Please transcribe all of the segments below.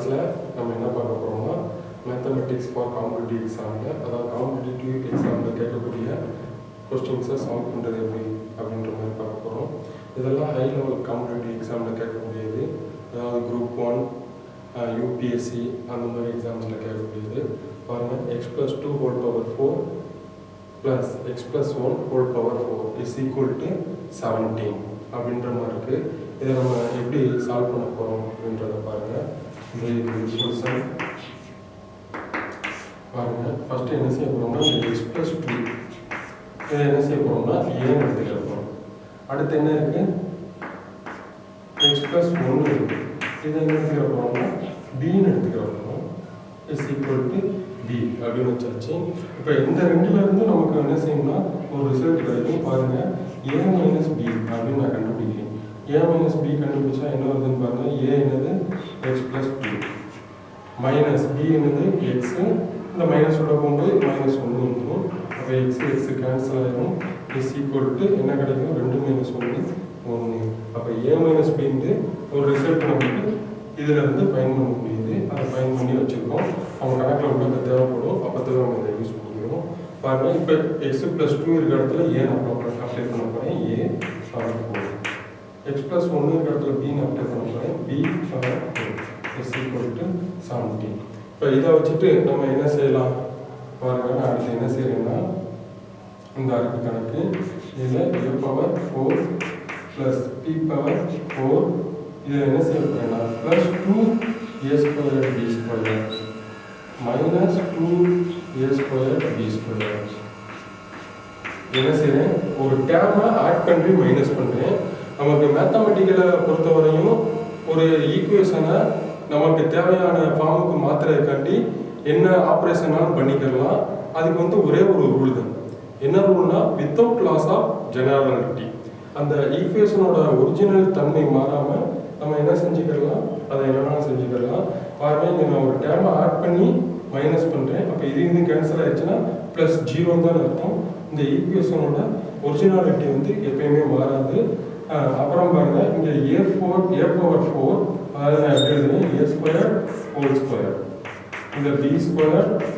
கிளாஸில் நம்ம என்ன பார்க்க போகிறோம்னா மேத்தமெட்டிக்ஸ் ஃபார் காம்படிட்டிவ் எக்ஸாமில், அதாவது காம்படிட்டிவ் எக்ஸாமில் கேட்கக்கூடிய கொஸ்டின்ஸை சால்வ் பண்ணுறது எப்படி அப்படின்ற மாதிரி பார்க்க போகிறோம். இதெல்லாம் ஹை லெவல் காம்படிட்டிவ் எக்ஸாமில் கேட்கக்கூடியது, அதாவது குரூப் 1, யூபிஎஸ்சி அந்த மாதிரி எக்ஸாம்ஸில் கேட்கக்கூடியது. பாருங்கள், x+2 whole power 4 plus x+1 whole power 4 is equal to 17 அப்படின்ற மாதிரி இருக்குது. இதை நம்ம எப்படி சால்வ் பண்ண போகிறோம் அப்படின்றத பாருங்கள். இந்த கொஸ்டின் பாருங்கள். ஃபஸ்ட்டு என்ன செய்ய போகிறோம்னா இந்த x+2 இதை என்ன செய்ய போகிறோம்னா ஏன்னு எடுத்துக்கிற போகிறோம். அடுத்து என்ன இருக்குது, x+1 இருக்குது. இதை என்ன எடுத்துக்கிற போகிறோம்னா பின்னு எடுத்துக்கிற போகிறோம். இஸ் ஈக்குவல் டு பி அப்படின்னு வச்சாச்சு. இப்போ இந்த ரெண்டுலேருந்து நமக்கு என்ன செய்யணும்னா ஒரு ரிசல்ட் கிடைக்கும். பாருங்கள், a - b அப்படின்னு நான் கண்டுபிடிக்கிறேன். a - b கண்டுபிடிச்சா என்ன வருதுன்னு பாருங்கள். a என்னது x+2 மைனஸ் b என்னது x, இந்த மைனஸோட போகும்போது -1 வந்துடும். அப்போ x கேன்சல் ஆகிடும். இஸ் ஈக்குவல் டு என்ன கிடைக்கும், 2 - 1 1. அப்போ a - b ஒரு ரிசல்ட் நமக்கு இதில் இருந்து ஃபைன் பண்ண முடியுது. அதை ஃபைன் பண்ணி வச்சுருக்கோம். அவங்க கணக்கில் உள்ளது தேவைப்படும், அப்போ தான் நம்ம இதை யூஸ் பண்ணிக்கிறோம். பாருங்கள், இப்போ x+2 இருக்கிற இடத்துல a அப்ளை பண்ண போகிறேன். a power 4. x+1 இருக்கிற இடத்துல b அப்ளை பண்ண போகிறேன். b power 4 is equal to 17. இப்போ இதை வச்சுட்டு நம்ம என்ன செய்யலாம் பாருங்கள். நான் அடுத்து என்ன செய்கிறேன்னா இந்த அடுக்கு கணக்கு இதில் a power 4 plus p power 4 இதில் என்ன செய்ய போகிறேன்னா +2a² b² minus 2a² b². என்ன செய்கிறேன், ஒரு டேர்மை ஆட் பண்ணி மைனஸ் பண்ணுறேன். நமக்கு மேத்தமெட்டிக்கலை பொறுத்தவரையும் ஒரு ஈக்குவேஷனை நமக்கு தேவையான ஃபார்முக்கு மாற்றுறதுக்காண்டி என்ன ஆப்ரேஷனாலும் பண்ணிக்கலாம். அதுக்கு ஒரே ஒரு ரூல் தான். என்ன ரூல்னா, வித்தவுட் லாஸ் ஆஃப் ஜெனரலிட்டி. அந்த ஈக்குவேஷனோட ஒரிஜினல் தன்மை மாறாமல் நம்ம என்ன செஞ்சுக்கலாம், அதை என்னென்னாலும் செஞ்சுக்கலாம். பாருங்கள், இங்கே நான் ஒரு டேர்மை ஆட் பண்ணி மைனஸ் பண்ணுறேன். அப்போ இது கேன்சல் ஆகிடுச்சுன்னா +0 தான் அர்த்தம். இந்த ஈக்குவேஷனோட ஒரிஜினாலிட்டி எப்பயுமே மாறாது. அப்புறம் பாருங்கள், இங்கே a பவர் 4 அதாவது நான் எப்படி எழுதுறேன், a² whole square இந்த b²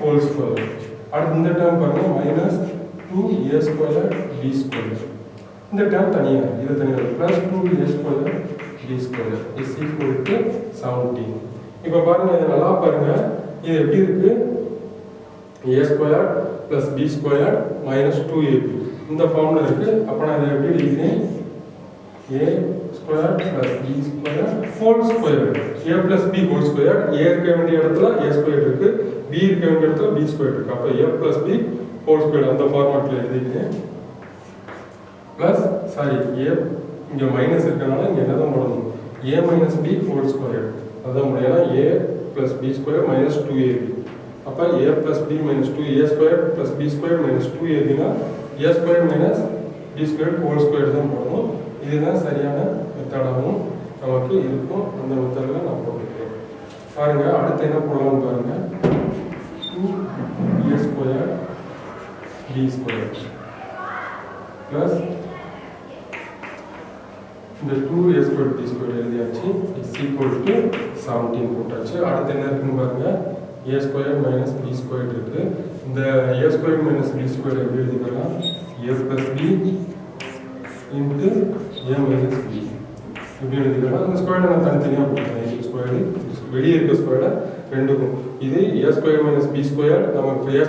whole square. அடுத்து இந்த டேர்ம் பாருங்கள், -2a² b². இந்த டேர்ம் தனியாக, இது தனியாக +2a² b² is equal to 17. இப்போ பாருங்கள், இது நல்லா பாருங்கள், இது எப்படி இருக்குது, a² + b² - 2ab இந்த ஃபார்மில் இருக்குது. அப்போ நான் இதை எப்படி எழுதிக்கிறேன், a² + b² whole square. a + b whole square. a இருக்க வேண்டிய இடத்துல a² இருக்குது, b இருக்க வேண்டிய இடத்துல b² இருக்குது. அப்போ a + b whole square அந்த ஃபார்மேட்டில் எழுதிக்கிறேன். ப்ளஸ் சாரி, a இங்கே மைனஸ் இருக்கிறனால இங்கே என்ன தான் போடணும், a - b whole square அதுதான் முடியும். a + b² - 2ab. அப்போ a + b - 2a² + b² - 2abனா a² - b² whole square தான் போடணும். இதுதான் சரியான மெத்தடாகவும் நமக்கு இருக்கும். அந்த மெத்தடில் நான் போட்டுக்கிறேன். பாருங்கள், அடுத்து என்ன போடலாம்னு பாருங்கள், 2a² b² ப்ளஸ் இந்த 2a² b² எழுதியாச்சு. இஸ் ஈக்குவல் டு 17 போட்டாச்சு. அடுத்து என்ன இருக்குன்னு பாருங்கள், a² - b² இருக்குது. இந்த a² - b² எப்படி எழுதிக்கலாம், a + b into a - b இப்படி எழுதிக்கலாம். இந்த ஸ்கொயரை நான் தனித்தனியாக போட்டுக்கிறேன். ஸ்கொயரு வெளியே இருக்க ஸ்கொயரை ரெண்டுக்கும். இது a² - b² நமக்கு a²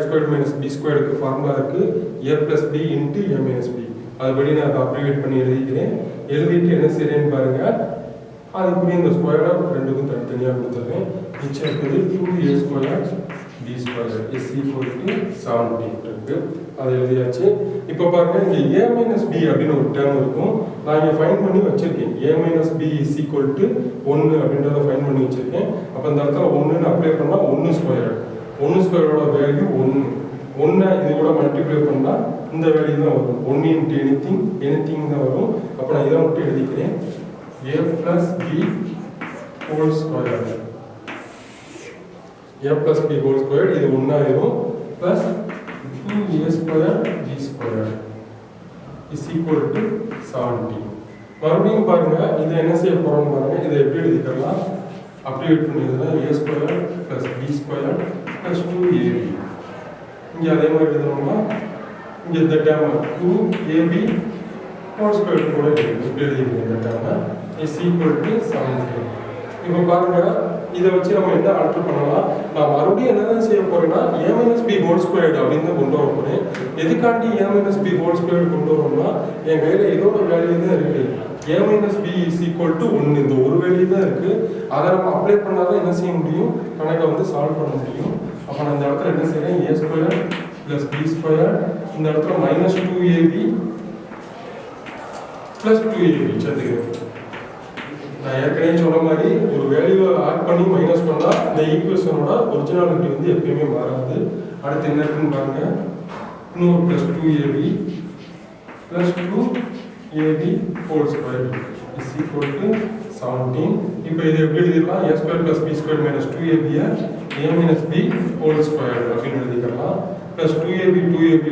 - b²க்கு ஃபார்முலா இருக்குது, a + b into a - b. அதுபடி நான் அதை அப்ரிவேட் பண்ணி எழுதிக்கிறேன். எழுதிட்டு என்ன செய்கிறேன்னு பாருங்கள், அதுக்குரிய இந்த ஸ்கொயரை ரெண்டுக்கும் தனித்தனியாக கொடுத்துருக்கேன். மிச்சம் இருக்குது 2a² b² is equal to 17 இருக்குது. அதை எழுதியாச்சு. இப்போ பாருங்கள், இங்கே a - b அப்படின்னு ஒரு டேர்ம் இருக்கும். நான் இங்கே ஃபைன் பண்ணி வச்சுருக்கேன். a - b is equal to 1 அப்படின்றத ஃபைன் பண்ணி வச்சுருக்கேன். அப்போ இந்த இடத்துல 1ன்னு அப்ளை பண்ணால் 1² வேல்யூ 1 இது கூட மல்டிப்ளை பண்ணால் இந்த வேல்யூ தான் வரும். 1 இன்ட்டு எனிதிங் தான் வரும். அப்போ நான் இதை மட்டும் எழுதிக்கிறேன், a + b whole square. a + b whole square இது 1 ஆயிரும். Plus 2a² b² is equal to 17. மறுபடியும் பாருங்கள், இதை என்ன செய்ய போகிறோம்னு பாருங்கள். இதை எப்படி எழுதிக்கலாம், அப்டிவேட் பண்ணியதுன்னா a square plus b square plus 2ab. இங்கே அதே மாதிரி எழுதணும்னா இங்கே இந்த டேர்ம் 2ab ஹோல் ஸ்கொயர் கூட எழுதிக்கிறேன். இந்த டேர்மை இஸ் ஈக்குவல் டு 17. இப்போ பாருங்க, இதை வச்சு நம்ம என்ன ஆல்டர் பண்ணலாம்? நான் மறுபடியும் என்னதான் செய்ய போறேன்னா a minus b whole squared அப்படின்னு தான் கொண்டு வர போறேன். எதுக்காண்டி a minus b whole squared கொண்டு வரோம்னா, என் கையில் இதோட வேல்யூ தான் இருக்கு. a minus b is equal to 1. இந்த ஒரு வேல்யூ தான் இருக்கு. அதை நம்ம அப்ளை பண்ணாதான் என்ன செய்ய முடியும், கணக்கை வந்து சால்வ் பண்ண முடியும். அப்போ நான் இந்த இடத்துல என்ன செய்யறேன், a square plus b square, இந்த இடத்துல மைனஸ் 2ab பிளஸ் 2ab சேர்த்துக்கிறேன். நான் ஏற்கனவே சொன்ன மாதிரி ஒரு வேல்யூவை ஆட் பண்ணி மைனஸ் பண்ணால் இந்த ஈக்குவேஷனோட ஒரிஜினாலிட்டி வந்து எப்பயுமே மாறாது. அடுத்து என்ன இருக்குன்னு பாருங்க, இன்னொரு plus 2ab plus 2ab whole square is equal to 17. இப்போ இது எப்படி எழுதிடலாம், a square plus b square minus 2ab a minus b whole square அப்படின்னு எழுதிக்கலாம். ப்ளஸ் 2ab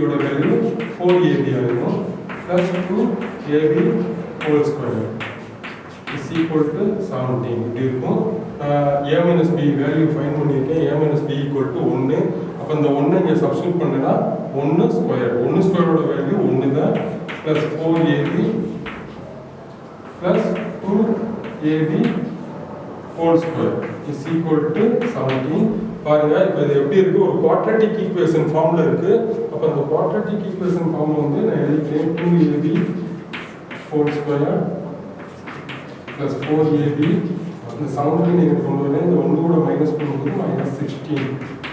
ஓட வேல்யூ 4ab ஆகிடும். Plus 2ab whole square is equal to 17. இப்படி இருக்கும். a minus b value find பண்ணியிருக்கேன். a minus b equal to 1. அப்போ இந்த 1 இங்கே சப்ஸ்டியூட் பண்ணுனா 1 ஸ்கொயர், 1 ஸ்கொயரோட வேல்யூ 1 தான். Plus 4ab plus 2ab whole square is equal to 17. பாருங்க, இப்போ இது எப்படி இருக்கு, ஒரு குவாட்ரட்டிக் ஈக்குவேஷன் ஃபார்ம்ல இருக்கு. அப்போ அந்த குவாட்ரட்டிக் ஈக்குவேஷன் ஃபார்ம்ல வந்து நான் எழுதிக்கிறேன் 2ab whole square plus 4ab. அந்த 17 நீங்கள் கொண்டு வரேன், இந்த 1 கூட மைனஸ் பண்ணும்போது மைனஸ் 16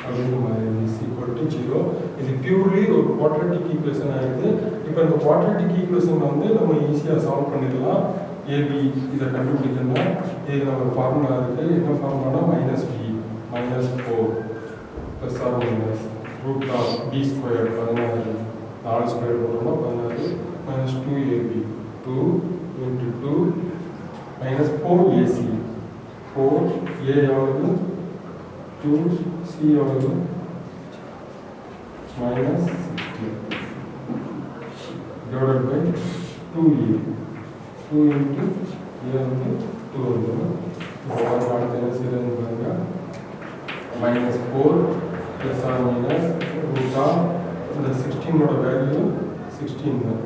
அப்படின்ற மாதிரி இஸ் ஈக்குவல் டு 0. இது பியூர்லி ஒரு குவாட்ரட்டிக் ஈக்குவேஷன் ஆகிடுது. இப்போ இந்த குவாட்ரட்டிக் ஈக்குவேஷன் வந்து நம்ம ஈஸியாக சால்வ் பண்ணிடலாம். ab இதை கண்டுபிடிக்கணும்னா இது நம்ம ஃபார்முலா இருக்குது. என்ன ஃபார்முலானா minus b minus 4 plus or minus root of b square 16, 4 square போட்டோம்னா 16 minus 2ab 2 into 2 minus 4ac 4a எவ்வளவு 2c எவ்வளவு minus 16 divided by 2a 2 into a வந்து 2 வந்துடும். இப்போ அடுத்து என்ன செய்யறதுன்னு பாருங்க, minus 4 plus or minus root of இந்த 16 ஓட வேல்யூ 16 தான்.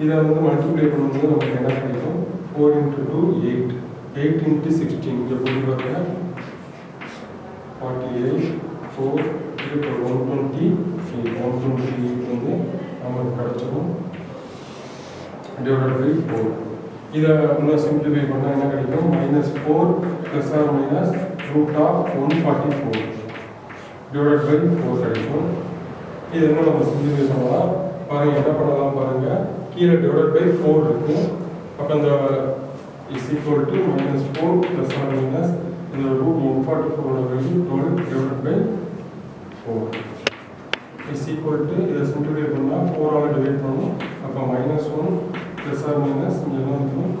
இதை வந்து மல்டிப்ளை பண்ணும்போது நமக்கு என்ன கிடைக்கும், 4 into 2 8 8 into 16 இங்கே போட்டு பாருங்க 48 4 இப்போ 128 வந்து நமக்கு கிடைச்சிடும் டிவைடட் பை 4. இதை இன்னும் சிம்பிளிஃபை பண்ணால் என்ன கிடைக்கும், minus 4 plus or minus root of 144 divided by 4 கிடைக்கும். இது இன்னும் நம்ம சிம்பிளிஃபை பண்ணலாம். பாருங்கள் என்ன பண்ணலாம் பாருங்கள், கீழே டிவைடட் பை 4 இருக்கு. அப்போ இந்த is equal to minus 4 plus or minus இந்த root 144 ஓட value 12 divided by 4 is equal to இதை சிம்பிளிஃபை பண்ணால் 4 ஆல் டிவைட் பண்ணணும். அப்போ minus 1 plus or minus இங்கே என்ன வந்துடும்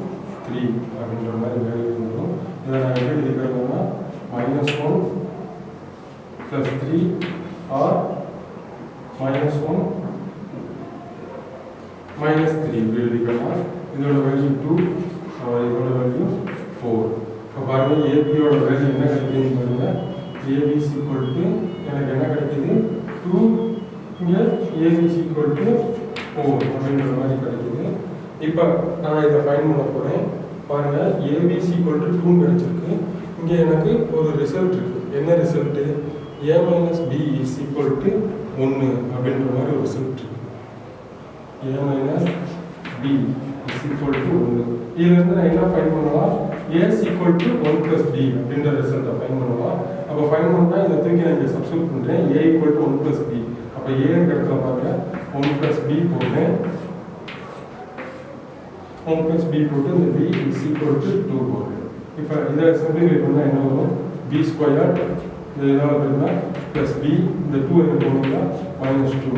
3 அப்படின்ற மாதிரி வேல்யூ வந்துடும். இதை நான் எப்படி எழுதிக்கிறதுனா minus 1 plus 3 or minus 1 minus 3 இப்படி எழுதிக்கலாம். இதோட வேல்யூ 2, இதோட வேல்யூ 4. இப்போ பாருங்கள் ஏபியோட வேல்யூ என்ன கிடைக்குதுன்னு பாருங்கள், ஏபி ஈக்குவல் டு எனக்கு என்ன கிடைக்குது 2, இங்கே ஏபி ஈக்குவல் டு 4 அப்படின்ற மாதிரி கிடைக்குது. இப்போ நான் இதை ஃபைண்ட் பண்ண போகிறேன். பாருங்கள் ஏபி ஈக்குவல் டு 2 கிடைச்சிருக்கு. இங்கே எனக்கு ஒரு ரிசல்ட் இருக்குது. என்ன result, a minus b is equal to 1 அப்படின்ற மாதிரி ஒரு ரிசல்ட் இருக்குது. a மைனஸ் b is equal to 1. இதிலிருந்து நான் என்ன ஃபைண்ட் பண்ணலாம், a is equal to 1 plus b அப்படின்ற ரிசல்ட்டை ஃபைண்ட் பண்ணலாம். அப்போ ஃபைண்ட் பண்ணால் இதை தூக்கி நான் இங்கே சப்ஸ்டியூட் பண்ணுறேன், a equal to 1 plus b. அப்போ a இடத்துல பாருங்க 1 plus b போடுறேன், 1 plus b போட்டு இந்த b is equal to 2 போடுறேன். இப்போ இதை சிம்பிளிஃபை பண்ணால் என்ன வரும், b ஸ்கொயர் இது ஏதாவது இருந்தால் ப்ளஸ் b இந்த 2 என்ன போனோம்னா மைனஸ் 2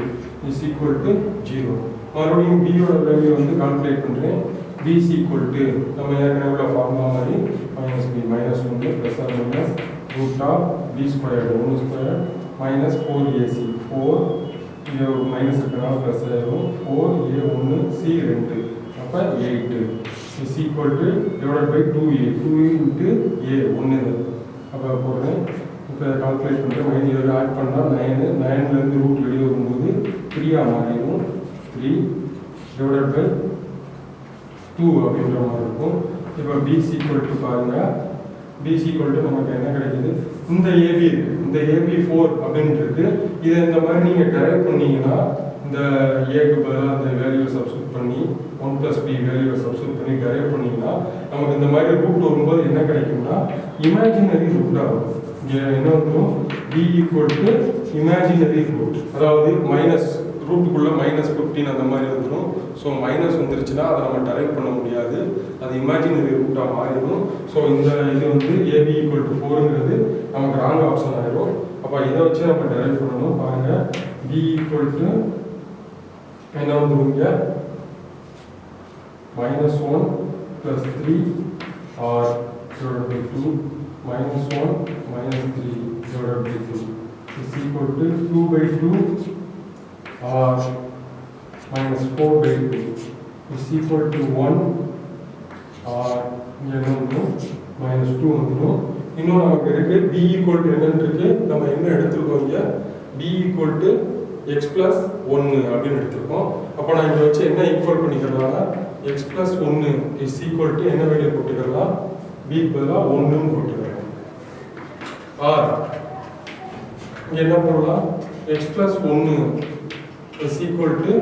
is equal to 0. மறுபடியும் பியோட வேல்யூ வந்து கால்குலேட் பண்ணுறேன். பி ஈக்குவல் டு நம்ம ஏற்கனவே உள்ள ஃபார்முலா மாதிரி minus b minus 1 plus or minus root of b square 1 square minus 4ac 4 இங்கே மைனஸ் இருக்கிறனால ப்ளஸ் ஆயிரும் 4a1 c 2. அப்போ அப்போ 8 is equal to divide by 2a 2 into a 1 அப்போ போடுறேன். இப்போ கால்குலேட் பண்ணுறேன். மைனஸ் இதில் ஆட் பண்ணால் 9 9லேருந்து ரூட் வெளியே வரும்போது 3 மாறிடும். 3 டிவைட் பை 2 அப்படின்ற மாதிரி இருக்கும். இப்போ b ஈக்குவல் டு பாருங்கள், b ஈக்குவல் டு நமக்கு என்ன கிடைக்குது, இந்த ab இருக்குது, இந்த ab4 அப்படின்ட்டு இதை இந்த மாதிரி நீங்கள் டெரைவ் பண்ணீங்கன்னா இந்த ஏக்கு பதிலாக அந்த வேல்யூவை சப்ஸ்டியூட் பண்ணி 1 + b வேல்யூவை சப்ஸ்டியூட் பண்ணி டெரைவ் பண்ணிங்கன்னா நமக்கு இந்த மாதிரி ரூட் வரும்போது என்ன கிடைக்கும்னா இமேஜினரி ரூட் ஆகும். இங்கே என்ன வந்துடும், b equal to imaginary root, அதாவது மைனஸ் ரூட்டுக்குள்ளே -15 அந்த மாதிரி வந்துடும். ஸோ மைனஸ் வந்துருச்சுன்னா அதை நம்ம டெரைவ் பண்ண முடியாது, அது இமேஜினரி ரூட்டாக மாறிடும். ஸோ இந்த இது வந்து ab ஈக்குவல் டு 4ங்கிறது நமக்கு ராங் ஆப்ஷன் ஆகிடும். அப்போ இதை வச்சு நம்ம டெரைவ் பண்ணணும். பாருங்கள், b ஈக்குவல் டு என்ன வந்துருங்க, -1 + 3 r divided by 2 -1 - 3 divided by 2 is equal to 2/2 r -4/2 is equal to 1 r -2 வந்துடும். இன்னும் நமக்கு இருக்கு b equal to என்னன்னு இருக்கு, நம்ம என்ன எடுத்துருக்கோம் இங்கே, b equal to x plus 1 அப்படின்னு எடுத்துருக்கோம். அப்போ நான் இங்கே வச்சு என்ன ஈக்குவல் பண்ணிக்கிறதுனா x plus 1 is equal to என்ன வேல்யூ போட்டுக்கலாம், b பதிலாக 1ன்னு போட்டுக்கலாம். ஆர் இங்கே என்ன போடலாம், x plus 1 is equal to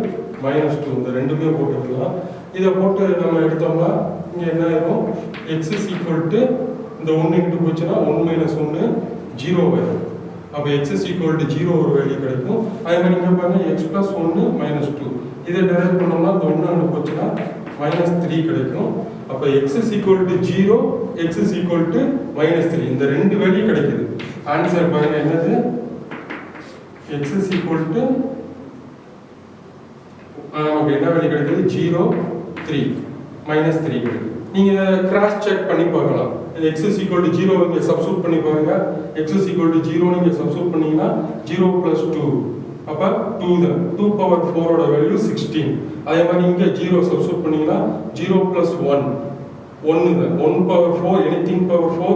-2, இந்த ரெண்டுமே போட்டுக்கலாம். இதை போட்டு நம்ம எடுத்தோம்னா இங்கே என்ன ஆகும், x is equal to இந்த 1 இன்ட்டு போச்சுன்னா 1 - 1 0 வரும். அப்போ x is equal to 0 ஒரு வேல்யூ கிடைக்கும். அதே மாதிரி இங்கே பாருங்கள் x plus 1 -2, இதை டெரைவ் பண்ணோம்னா இந்த 1 அங்கே போச்சுன்னா -3 கிடைக்கும். அப்போ x is equal to 0, x is equal to -3, இந்த ரெண்டு வேல்யூ கிடைக்குது. ஆன்சர் பாருங்க என்னது, x is equal to நமக்கு என்ன வேல்யூ கிடைக்குது, 0 3 -3 கிடைக்குது. நீங்கள் கிராஸ் செக் பண்ணி பார்க்கலாம். x is equal to 0 இங்கே சப்ஸ்டியூட் பண்ணி பாருங்க, x is equal to 0 நீங்கள் சப்ஸ்டியூட் பண்ணீங்கன்னா 0 + 2 அப்போ 2 தான், 2 பவர் 4 ஓட வேல்யூ 16. அதே மாதிரி இங்கே 0 சப்ஸ்டியூட் பண்ணீங்கன்னா 0 + 1 1 தான், 1 power 4 anything power 4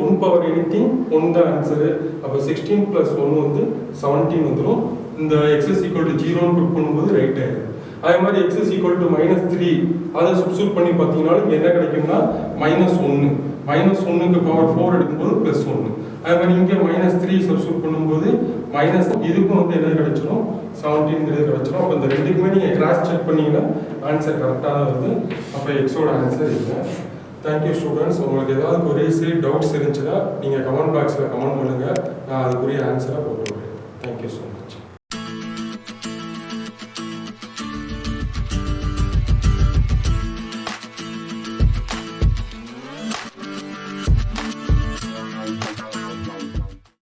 1 power anything 1 தான் ஆன்சரு. அப்போ 16 + 1 வந்து 17 வந்துடும். இந்த x is equal to 0ன்னு புட் பண்ணும்போது ரைட் ஆயிடும். அதே மாதிரி x is equal to -3 அதை சப்ஸ்டியூட் பண்ணி பார்த்தீங்கன்னா என்ன கிடைக்கும்னா -1, -1க்கு பவர் 4 எடுக்கும்போது +1. அதே மாதிரி இங்கே -3 சப்ஸ்டியூட் பண்ணும்போது இதுக்கும் வந்து என்ன கிடைச்சிடும், 17ங்கிறது கிடைச்சிடும். அப்போ இந்த ரெண்டுக்குமே நீங்கள் கிராஸ் செக் பண்ணீங்கன்னா ஆன்சர் கரெக்டாக தான் வருது. அப்போ எக்ஸோட ஆன்சர் இல்லை. Thank you students. உங்களுக்கு ஏதாவது குரீஸ் டவுட்ஸ் இருந்துச்சுன்னா நீங்கள் கமெண்ட் பாக்ஸில் கமெண்ட் பண்ணுங்கள், நான் அதுக்குரிய ஆன்சரை போட்டுருவேன்.